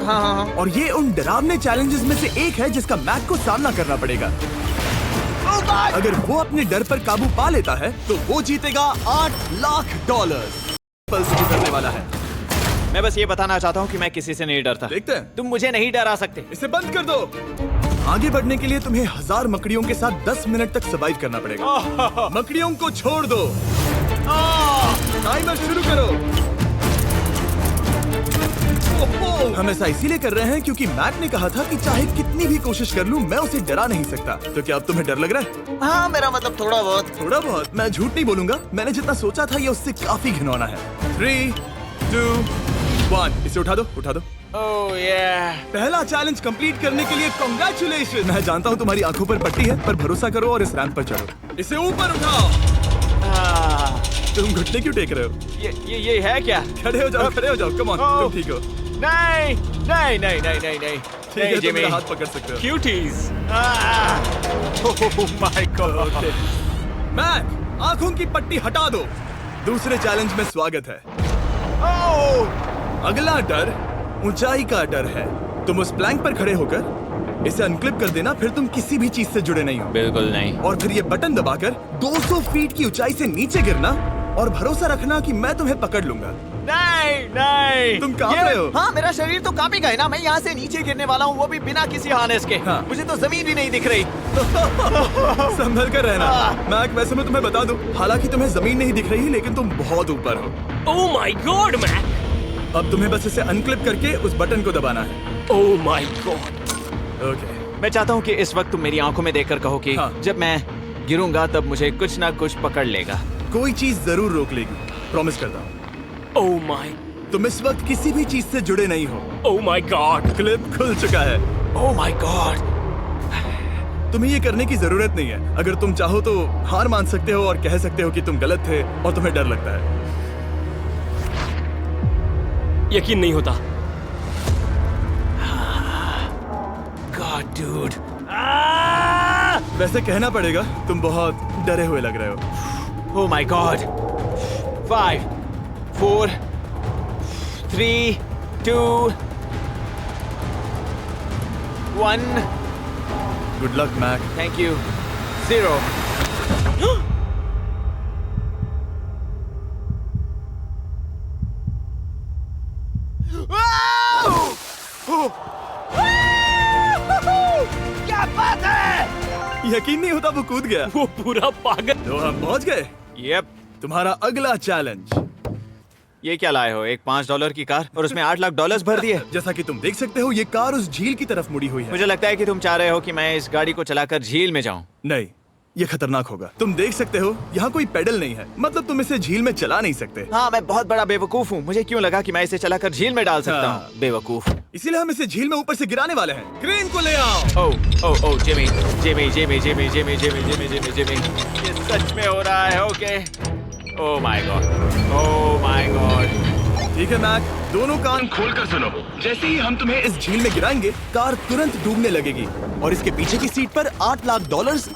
हाँ हाँ हाँ। और ये उन डरावने चैलेंजेस में से एक है जिसका मैक को सामना करना पड़ेगा। अगर वो अपने डर पर काबू पा लेता है तो वो जीतेगा $8 लाख। पल से गुजरने वाला है। मैं बस ये बताना चाहता हूँ कि मैं किसी से नहीं डरता। देखते हैं। तुम मुझे नहीं डरा सकते। इसे बंद कर दो। आगे बढ़ने के लिए तुम्हें 1000 मकड़ियों के साथ 10 मिनट तक सर्वाइव करना पड़ेगा। मकड़ियों को छोड़ दो। टाइमर शुरू करो। हम ऐसा इसीलिए कर रहे हैं क्योंकि मैक ने कहा था कि चाहे कितनी भी कोशिश कर लूं मैं उसे डरा नहीं सकता। तो क्या अब तुम्हें डर लग रहा है? हाँ, मेरा मतलब थोड़ा बहुत। थोड़ा बहुत? मैं झूठ नहीं बोलूंगा, मैंने जितना सोचा था ये उससे काफी घिनौना है। 3, 2, 1 इसे उठा दो, उठा दो। ओह yeah। पहला चैलेंज कंप्लीट करने के लिए कांग्रेचुलेशन। मैं जानता हूँ तुम्हारी आंखों पर पट्टी है, पर भरोसा करो और इस रैंप पर चढ़ो। इसे ऊपर उठाओ। तुम घुटने क्यों टेक रहे हो? ये है क्या? खड़े हो जाओ, खड़े हो जाओ। कम ऑन, तुम ठीक हो? नहीं नहीं नहीं नहीं नहीं नहीं। ठीक है, तुम मेरा हाथ पकड़ सकते हो। Cuties. Oh my god. Mac, आंखों की पट्टी हटा दो। दूसरे चैलेंज में स्वागत है। अगला डर ऊंचाई का डर है। तुम उस प्लैंक पर खड़े होकर इसे अनक्लिप कर देना, फिर तुम किसी भी चीज से जुड़े नहीं हो। बिल्कुल नहीं। और फिर ये बटन दबाकर 200 फीट की ऊंचाई से नीचे गिरना और भरोसा रखना कि मैं तुम्हें पकड़ लूंगा। नहीं नहीं। तुम कांप रहे हो? हाँ, मेरा शरीर तो कांपेगा ही ना। मैं यहाँ से नीचे गिरने वाला हूँ, वो भी बिना किसी हार्नेस के। हाँ। मुझे तो जमीन भी नहीं दिख रही। संभल कर रहना। मैक, वैसे मैं तुम्हें बता दूं, हालांकि तुम्हें जमीन नहीं दिख रही लेकिन तुम बहुत ऊपर हो। Oh my god Mac. अब तुम्हें बस इसे अनक्लिप करके उस बटन को दबाना है। ओह माय गॉड। ओके। मैं चाहता हूँ कि इस वक्त तुम मेरी आंखों में देखकर कहो कि हाँ। जब मैं गिरूंगा तब मुझे कुछ ना कुछ पकड़ लेगा। कोई चीज जरूर रोक लेगी, प्रॉमिस करता हूँ। Oh my. तुम इस वक्त किसी भी चीज से जुड़े नहीं हो। Oh my God. क्लिप खुल चुका है। ओह माय गॉड। तुम्हें ये करने की जरूरत नहीं है। अगर तुम चाहो तो हार मान सकते हो और कह सकते हो कि तुम गलत थे और तुम्हें डर लगता है। यकीन नहीं होता। God dude. वैसे कहना पड़ेगा तुम बहुत डरे हुए लग रहे हो। Oh my god. 5, 4, 3, 2, 1। Good luck Mac. Thank you. 0। क्या बात है? यकीन नहीं होता वो कूद गया। वो पूरा पागल। तो हम पहुंच गए। यप। तुम्हारा अगला चैलेंज। ये क्या लाए हो? एक $5 की कार और उसमें $8 लाख भर दिए। जैसा कि तुम देख सकते हो ये कार उस झील की तरफ मुड़ी हुई है। मुझे लगता है कि तुम चाह रहे हो कि मैं इस गाड़ी को चलाकर झील में जाऊं। नहीं, ये खतरनाक होगा। तुम देख सकते हो यहाँ कोई पेडल नहीं है, मतलब तुम इसे झील में चला नहीं सकते। हाँ, मैं बहुत बड़ा बेवकूफ हूँ। मुझे क्यों लगा कि मैं इसे चलाकर झील में डाल सकता हाँ। हूँ? बेवकूफ। इसीलिए हम इसे झील में ऊपर से गिराने वाले हैं। क्रेन को ले आओ। Oh Jimmy Jimmy Jimmy Jimmy Jimmy Jimmy Jimmy Jimmy Jimmy, ये सच में हो रहा है? Okay. Oh my god. Oh my god. ठीक है मैक, दोनों कान खोलकर सुनो। जैसे ही हम तुम्हें इस झील में गिराएंगे कार तुरंत डूबने लगेगी और इसके पीछे की सीट पर $8 लाख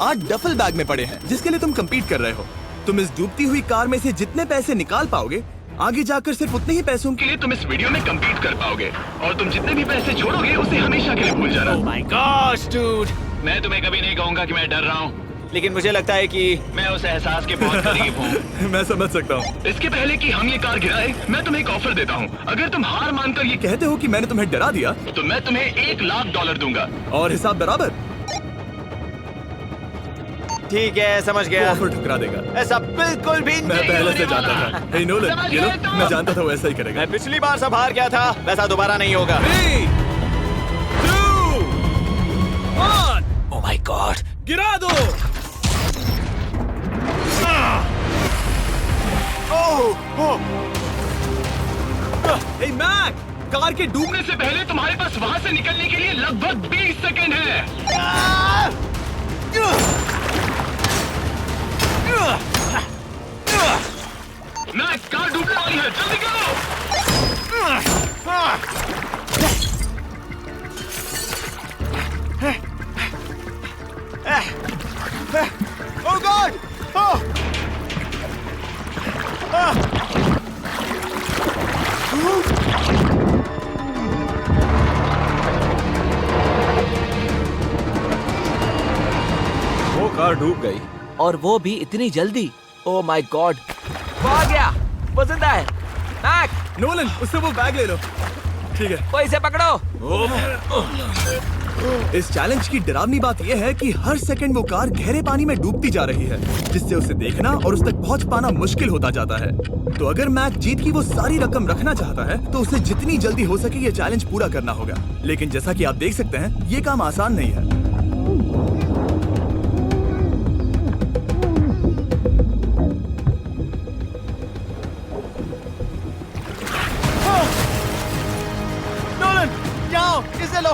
8 डफल बैग में पड़े हैं जिसके लिए तुम compete कर रहे हो। तुम इस डूबती हुई कार में से जितने पैसे निकाल पाओगे आगे जाकर सिर्फ उतने ही पैसों के लिए तुम इस वीडियो में compete कर पाओगे और तुम जितने भी पैसे छोड़ोगे उसे हमेशा के लिए भूल जाना। ओह माय गॉड डूड। मैं तुम्हें कभी नहीं कहूंगा कि मैं डर रहा हूँ। लेकिन मुझे लगता है कि मैं उस एहसास के बहुत करीब हूँ। मैं समझ सकता हूँ। इसके पहले कि हम ये कार गिराए, मैं तुम्हें एक ऑफर देता हूँ। अगर तुम हार मानकर ये कहते हो कि मैंने तुम्हें डरा दिया तो मैं तुम्हें $1 लाख दूंगा। और हिसाब बराबर। ठीक है, समझ वो गया। ऑफर ठुकरा देगा। ऐसा बिल्कुल भी मैं नहीं पहले होने से जानता वाला। था। हे नोलन, समझ you know, गए तुम? मैं जानता था वो ऐसा ही करेगा। मैं पिछली बार सब हार गया था, वैसा दोबारा नहीं होगा। 3, 2, 1 ओह माय गॉड। गिरा दो। हे मैक, कार के डूबने से पहले तुम्हारे पास वहाँ से निकलने के लिए लगभग 20 सेकंड है। मैं कार डूबने वाली है, जल्दी करो। Oh God! Oh! डूब गई। और वो भी इतनी जल्दी। ओ माय गॉड, वो आ गया, वो जिंदा है। मैक, नोलन, उससे वो बैग ले लो। ठीक है। वो इसे पकड़ो। इस चैलेंज की डरावनी बात यह है कि हर सेकंड वो कार गहरे पानी में डूबती जा रही है, जिससे उसे देखना और उस तक पहुंच पाना मुश्किल होता जाता है। तो अगर मैक जीत की वो सारी रकम रखना चाहता है तो उसे जितनी जल्दी हो सके ये चैलेंज पूरा करना होगा। लेकिन जैसा कि आप देख सकते हैं, ये काम आसान नहीं है। इसे लो।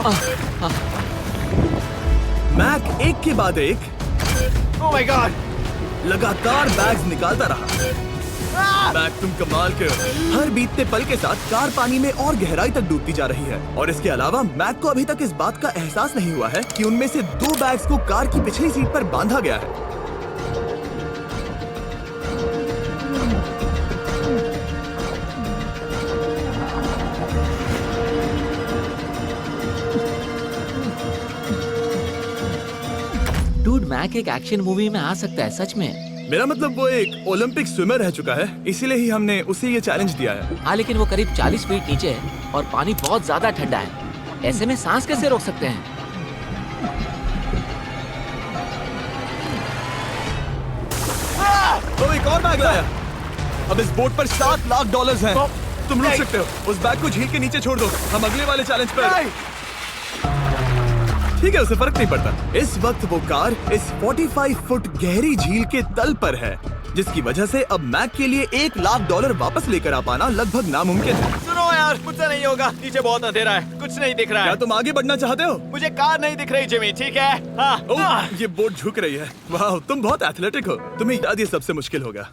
मैक एक के बाद एक ओह माय गॉड, लगातार बैग्स निकालता रहा। मैक, तुम कमाल के हो। हर बीतते पल के साथ कार पानी में और गहराई तक डूबती जा रही है, और इसके अलावा मैक को अभी तक इस बात का एहसास नहीं हुआ है कि उनमें से 2 बैग्स को कार की पिछली सीट पर बांधा गया है। डूड, मैक एक एक्शन मूवी में आ सकता है सच में। मेरा मतलब वो एक ओलंपिक स्विमर रह चुका है, इसीलिए ही हमने उसे ये चैलेंज दिया है। हाँ, लेकिन वो करीब 40 फीट नीचे है और पानी बहुत ज्यादा ठंडा है। ऐसे में सांस कैसे रोक सकते हैं? तो एक और बैग लाया। अब इस बोट पर $7 लाख हैं। तुम रुक सकते हो। उस बैग को झील के नीचे छोड़ दो, हम अगले वाले चैलेंज पर। ठीक है, उसे फर्क नहीं पड़ता। इस वक्त वो कार इस 45 फुट गहरी झील के तल पर है, जिसकी वजह से अब मैक के लिए $1 लाख वापस लेकर आ पाना लगभग नामुमकिन है। सुनो यार, मुझसे नहीं होगा। नीचे बहुत अंधेरा है, कुछ नहीं दिख रहा क्या है। तुम आगे बढ़ना चाहते हो? मुझे कार नहीं दिख रही जिमी, ठीक है? हाँ। ओह, ये बोट झुक रही है। वाह, तुम बहुत एथलेटिक हो। तुम्हें याद ये सबसे मुश्किल होगा।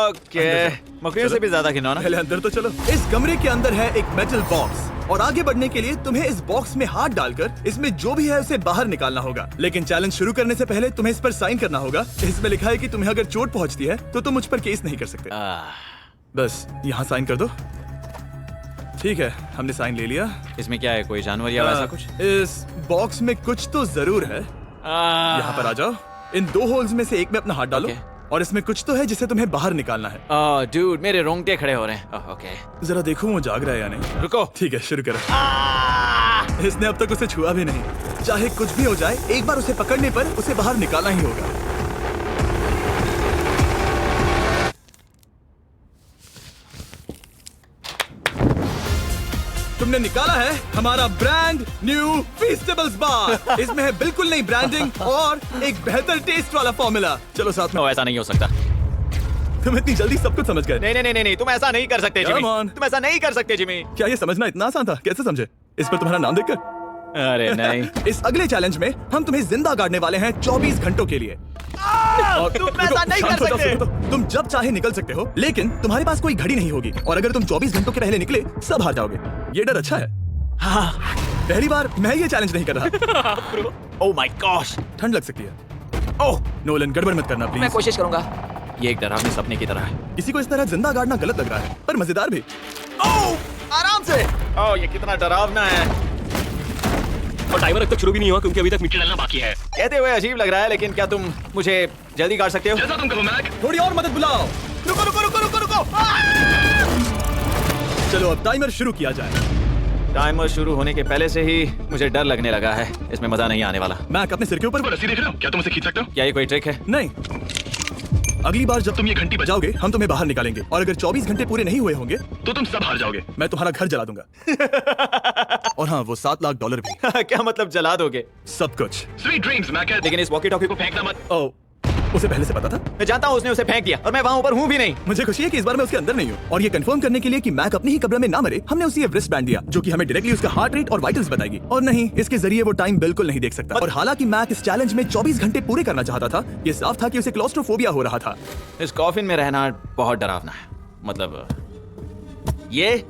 ओके, मकड़ियों से भी ज्यादा खिलौना। पहले अंदर तो चलो। इस कमरे के अंदर है एक मेटल बॉक्स, और आगे बढ़ने के लिए तुम्हें इस बॉक्स में हाथ डालकर इसमें जो भी है उसे बाहर निकालना होगा। लेकिन चैलेंज शुरू करने से पहले तुम्हें इस पर साइन करना होगा। इसमें लिखा है कि तुम्हें अगर चोट पहुंचती है तो तुम मुझ पर केस नहीं कर सकते। बस यहाँ साइन कर दो। ठीक है, हमने साइन ले लिया। इसमें क्या है, कोई जानवर या वैसा कुछ? इस बॉक्स में कुछ तो जरूर है। यहाँ पर आ जाओ। इन 2 होल्स में से एक में अपना हाथ डालो। और इसमें कुछ तो है जिसे तुम्हें बाहर निकालना है। डूड, मेरे रोंगटे खड़े हो रहे हैं। ओके, जरा देखो वो जाग रहा है या नहीं। रुको। ठीक है, शुरू करो। इसने अब तक उसे छुआ भी नहीं। चाहे कुछ भी हो जाए, एक बार उसे पकड़ने पर उसे बाहर निकालना ही होगा। तुमने निकाला है हमारा ब्रांड न्यू फीस्टेबल्स बार। इसमें है बिल्कुल नई ब्रांडिंग और एक बेहतर टेस्ट वाला फॉर्मूला। चलो साथ में। ऐसा नहीं हो सकता। तुम इतनी जल्दी सब कुछ समझ गए। नहीं, तुम ऐसा नहीं कर सकते जिमी। Come on. तुम ऐसा नहीं कर सकते जिमी। क्या ये समझना इतना आसान था? कैसे समझे? इस पर तुम्हारा नाम देखकर? अरे नहीं। इस अगले चैलेंज में हम तुम्हें जिंदा गाड़ने वाले हैं 24 घंटों के लिए। तुम ऐसा नहीं कर सकते। तुम जब चाहे निकल सकते हो, लेकिन तुम्हारे पास कोई घड़ी नहीं होगी, और अगर तुम 24 घंटों के पहले निकले सब हार जाओगे। ये डर अच्छा है। हाँ। पहली बार मैं ये चैलेंज नहीं कर रहा। ओह माय गॉश, ठंड लग सकती है। ओह, नोलन, गड़बड़ मत करना मैं प्लीज। कोशिश करूंगा। ये एक डरावने सपने की तरह है। किसी को इस तरह जिंदा गाड़ना गलत लग रहा है, पर मजेदार भी। ओह, आराम से। ओह, ये कितना डरावना है। और टाइमर अब तक शुरू भी नहीं हुआ क्योंकि अभी तक मिट्टी डालना बाकी है। कहते हुए अजीब लग रहा है, लेकिन क्या तुम मुझे जल्दी गाड़ सकते हो? जैसा तुम कहो मैक। थोड़ी और मदद बुलाओ। रुको रुको रुको रुको रुको। चलो अब टाइमर शुरू किया जाए। टाइमर शुरू होने के पहले से ही मुझे डर लगने लगा है। इसमें मजा नहीं आने वाला। मैक, अपने सिर के ऊपर। वो रस्सी देख रहे हो? क्या तुम उसे खींच सकते हो? क्या ये कोई ट्रिक है? नहीं, अगली बार जब तुम ये घंटी बजाओगे हम तुम्हें बाहर निकालेंगे, और अगर 24 घंटे पूरे नहीं हुए होंगे तो तुम सब हार जाओगे। मैं तुम्हारा घर जला दूंगा। और हाँ, वो $7 लाख भी। क्या मतलब जला दोगे? सब कुछ। Sweet dreams Mac. लेकिन इस वॉकी टॉकी को फेंकना मत। ओह, उसे पहले से पता था? मैं जानता हूँ उसने उसे फेंक दिया, और मैं वहाँ ऊपर हूँ भी नहीं। मुझे खुशी है कि इस बार मैं उसके अंदर नहीं हूँ। और ये कंफर्म करने के लिए कि मैक अपनी ही कब्र में ना मरे, हमने उसे ये रिस्ट बैंड दिया, जो कि हमें डायरेक्टली उसका हार्ट रेट और वाइटल्स बताएगी। और नहीं, इसके जरिए वो टाइम बिल्कुल नहीं देख सकता। और हालांकि मैक इस चैलेंज में 24 घंटे पूरे करना चाहता था, ये साफ था कि उसे क्लॉस्ट्रोफोबिया हो रहा था। इस कॉफिन में रहना बहुत डरावना है। मतलब ये,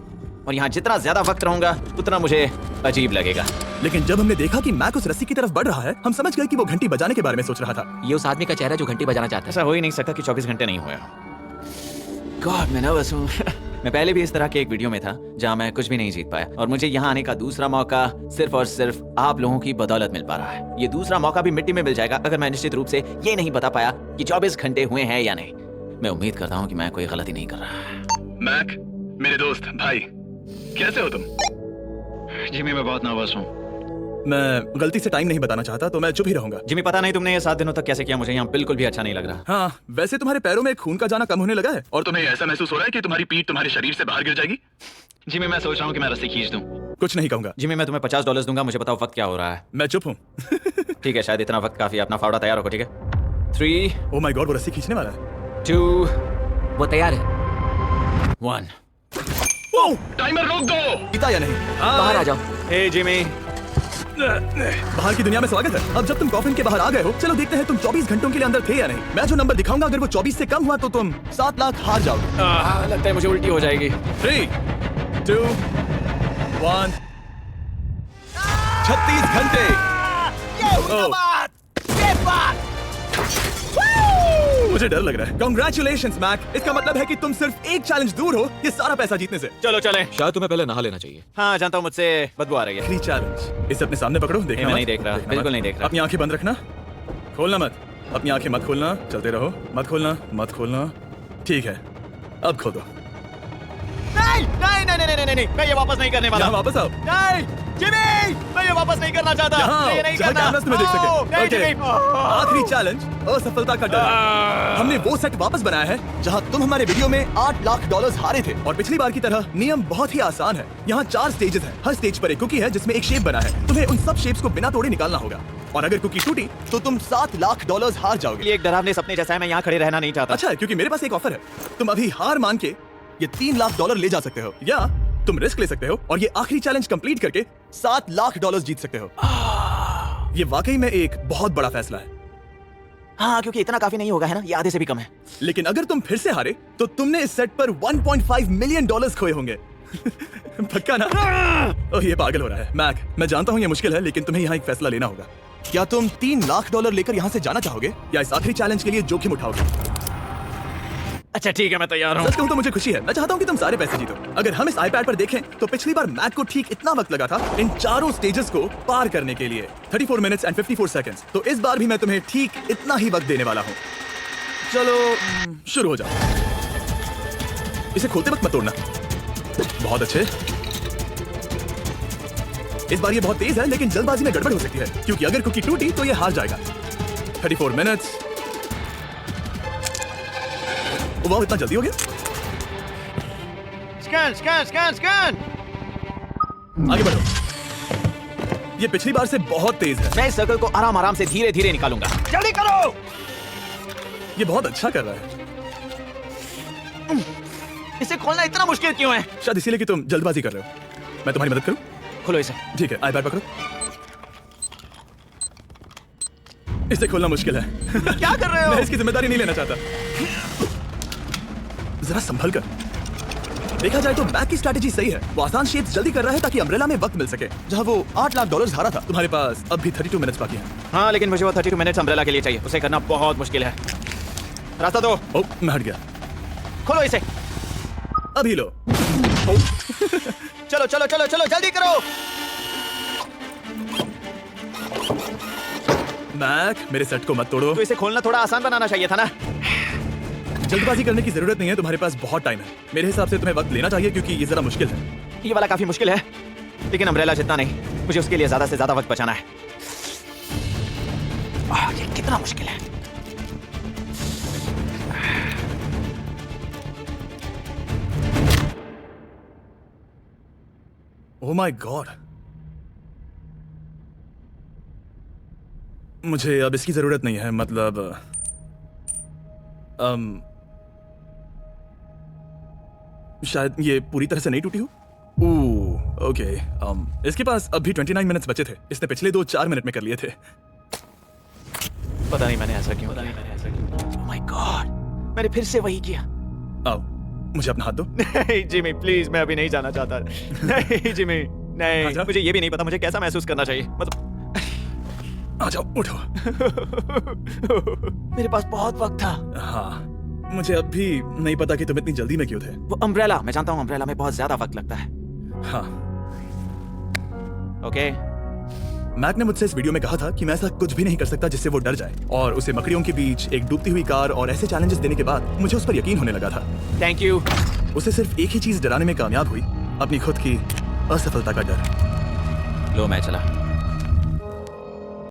और यहाँ जितना ज्यादा वक्त रहूंगा उतना मुझे अजीब लगेगा। लेकिन जब हमने देखा कि मैक उस रस्सी की तरफ बढ़ रहा है, हम समझ गए कि वो घंटी बजाने के बारे में सोच रहा था। ये उस आदमी का चेहरा जो घंटी बजाना चाहता है। ऐसा हो ही नहीं सकता कि 24 घंटे नहीं हुए। गॉड, मैं नर्वस हूँ। मैं पहले भी इस तरह के एक वीडियो में था जहां मैं कुछ भी नहीं जीत पाया और मुझे यहाँ आने का दूसरा मौका सिर्फ और सिर्फ आप लोगों की बदौलत मिल पा रहा है। ये दूसरा मौका भी मिट्टी में मिल जाएगा अगर मैं निश्चित रूप से ये नहीं बता पाया कि 24 घंटे हुए हैं या नहीं। मैं उम्मीद करता हूँ कि मैं कोई गलती नहीं कर रहा। मैक, मेरे दोस्त भाई, कैसे हो तुम? जिमी मैं बहुत नर्वस हूँ। मैं गलती से टाइम नहीं बताना चाहता तो मैं चुप ही रहूंगा। जिमी पता नहीं तुमने ये 7 दिनों तक कैसे किया, मुझे यहाँ बिल्कुल भी अच्छा नहीं लग रहा। हाँ, वैसे तुम्हारे पैरों में खून का जाना कम होने लगा है। और तुम्हें ऐसा महसूस हो रहा है कि तुम्हारी पीठ तुम्हारे शरीर से बाहर गिर जाएगी? जिमी मैं सोच रहा हूँ कि मैं रस्सी खींच दूँ। कुछ नहीं कहूंगा। जिमी मैं तुम्हें $50 दूंगा, मुझे बताओ वक्त क्या हो रहा है। मैं चुप हूँ। ठीक है, शायद इतना वक्त काफी है। अपना फावड़ा तैयार रखो, ठीक है? 3 ओ माय गॉड, वो रस्सी खींचने वाला है। 2 वो तैयार है। 1 ओह, टाइमर रोक दो। जीता या नहीं? बाहर आ जाओ। हे जिमी, बाहर की दुनिया में स्वागत है। अब जब तुम कॉफिन के बाहर आ गए हो, चलो देखते हैं तुम 24 घंटों के लिए अंदर थे या नहीं। मैं जो नंबर दिखाऊंगा अगर वो 24 से कम हुआ तो तुम 7 लाख हार जाओगे। लगता है मुझे उल्टी हो जाएगी। 3 2 1 36 घंटे। मुझे डर लग रहा है। Congratulations, Mac. इसका मतलब है कि तुम सिर्फ एक चैलेंज दूर हो ये सारा पैसा जीतने से। चलो चले। शायद तुम्हें पहले नहा लेना चाहिए। हाँ जानता हूँ, मुझसे बदबू आ रही है। आखिरी चैलेंज। इसे अपने सामने पकड़ो, देखना मैं मत। नहीं देख रहा, देखना बिल्कुल मत। नहीं देख रहा। अपनी आंखें बंद रखना, खोलना मत। अपनी आंखें मत खोलना, चलते रहो। मत खोलना, मत खोलना। ठीक है, अब खोल दो। नहीं नहीं नहीं नहीं नहीं नहीं, मैं ये वापस नहीं करने वाला। यहाँ वापस आओ। नहीं जिमी, मैं ये वापस नहीं करना चाहता। यहाँ मैं ये आओ, नहीं जहाँ करना। कैमरास तुम्हें देख सके। नहीं ओके। जिमी। आखिरी चैलेंज, असफलता का डर। हमने वो सेट वापस बनाया है जहाँ तुम हमारे वीडियो में $8 लाख हारे थे और पिछली बार की तरह नियम बहुत ही आसान है। यहाँ 4 स्टेजेस हैं। हर स्टेज पर एक कुकी है जिसमें एक शेप बना है। तुम्हें उन सब शेप्स को बिना तोड़े निकालना होगा और अगर कुकी टूटी तो तुम $7 लाख हार जाओगे। ये एक डरावने सपने जैसा है, मैं यहाँ खड़े रहना नहीं चाहता। अच्छा है क्योंकि मेरे पास एक ऑफर है। तुम अभी हार मान के ये $3 लाख ले जा सकते हो या तुम रिस्क ले सकते हो और ये आखिरी चैलेंज कंप्लीट करके $7 लाख जीत सकते हो। ये वाकई में एक बहुत बड़ा फैसला है। हाँ, क्योंकि इतना काफी नहीं होगा, है ना? ये आधे से भी कम है। लेकिन अगर तुम फिर से हारे तो तुमने इस सेट पर $1.5 मिलियन खोए होंगे। पक्का ना? ओह, ये पागल हो रहा है। मैक, मैं जानता हूँ ये मुश्किल है लेकिन तुम्हें यहाँ एक फैसला लेना होगा। क्या तुम $3 लाख लेकर यहाँ से जाना चाहोगे या इस आखिरी चैलेंज के लिए जोखिम उठाओगे? अच्छा ठीक है, मैं तैयार हूँ। सच कहूं तो मुझे खुशी है। मैं चाहता हूं कि तुम सारे पैसे जीतो। अगर हम इस आईपैड पर देखें तो पिछली बार मैक को ठीक इतना वक्त लगा था इन चारों स्टेजेस को पार करने के लिए, 34 मिनट्स एंड 54 सेकंड्स। तो इस बार भी मैं तुम्हें ठीक इतना ही वक्त देने वाला हूं। चलो शुरू हो जाओ। इसे खोलते वक्त मत तोड़ना। बहुत अच्छे। इस बार ये बहुत तेज है लेकिन जल्दबाजी में गड़बड़ हो सकती है क्योंकि अगर कुकी टूटी तो ये हार जाएगा। 34 मिनट्स। वाह, इतना जल्दी हो गया। Scan scan scan scan. आगे बढ़ो। ये पिछली बार से बहुत तेज है। मैं इस सर्कल को आराम आराम से धीरे धीरे निकालूंगा। जल्दी करो। ये बहुत अच्छा कर रहा है। इसे खोलना इतना मुश्किल क्यों है? शायद इसीलिए कि तुम जल्दबाजी कर रहे हो। मैं तुम्हारी मदद करूं? खोलो इसे। ठीक है, आईपैड पकड़ो। इसे खोलना मुश्किल है। क्या कर रहे हो? मैं इसकी जिम्मेदारी नहीं लेना चाहता। जरा संभल कर। देखा जाए तो मैक की स्ट्रैटेजी सही है। वो आसान शेप्स जल्दी कर रहा है ताकि अम्ब्रेला में वक्त मिल सके। जहां वो $8 लाख हारा था, तुम्हारे पास अब भी 32 मिनट्स बाकी हैं। हाँ, लेकिन मुझे वो 32 मिनट्स अम्ब्रेला के लिए चाहिए। उसे करना बहुत मुश्किल है। रास्ता दो। ओह, मैं हट गया। खोलो इसे। अभी लो। चलो चलो चलो चलो, जल्दी करो। मैक, मेरे सेट को मत तोड़ो। तो इसे खोलना थोड़ा आसान बनाना चाहिए था ना। जल्दबाजी करने की जरूरत नहीं है, तुम्हारे पास बहुत टाइम है। मेरे हिसाब से तुम्हें वक्त लेना चाहिए क्योंकि ये जरा मुश्किल है। ये वाला काफी मुश्किल है, लेकिन अम्ब्रेला जितना नहीं। मुझे उसके लिए ज्यादा से ज्यादा वक्त बचाना है। ये कितना मुश्किल है। ओह माय गॉड। मुझे अब इसकी जरूरत नहीं है। मतलब शायद ये पूरी तरह से नहीं टूटी हो। ओके। इसके पास अब भी 29 मिनट्स बचे थे। इसने पिछले 4 मिनट में कर लिए थे। पता नहीं मैंने ऐसा क्यों। ओह माय गॉड, मैंने फिर से वही किया। आओ, मुझे अपना हाथ दो। नहीं जिमी प्लीज, मैं अभी नहीं जाना चाहता। नहीं जिमी, नहीं। आजा। मुझे ये भी नहीं पता मुझे कैसा महसूस करना चाहिए। मतलब आ जाओ, उठो। मेरे पास बहुत वक्त था। हाँ, मुझे अब भी नहीं पता कि तुम इतनी जल्दी में क्यों थे। वो अम्ब्रेला, मैं जानता हूँ अम्ब्रेला में बहुत ज्यादा वक्त लगता है। हाँ, ओके मैक ने मुझसे इस वीडियो में कहा था कि मैं ऐसा कुछ भी नहीं कर सकता जिससे वो डर जाए, और उसे मकड़ियों के बीच एक डूबती हुई कार और ऐसे चैलेंजेस देने के बाद मुझे उस पर यकीन होने लगा था। Thank you. उसे सिर्फ एक ही चीज डराने में कामयाब हुई, अपनी खुद की असफलता का डर। लो मैं चला।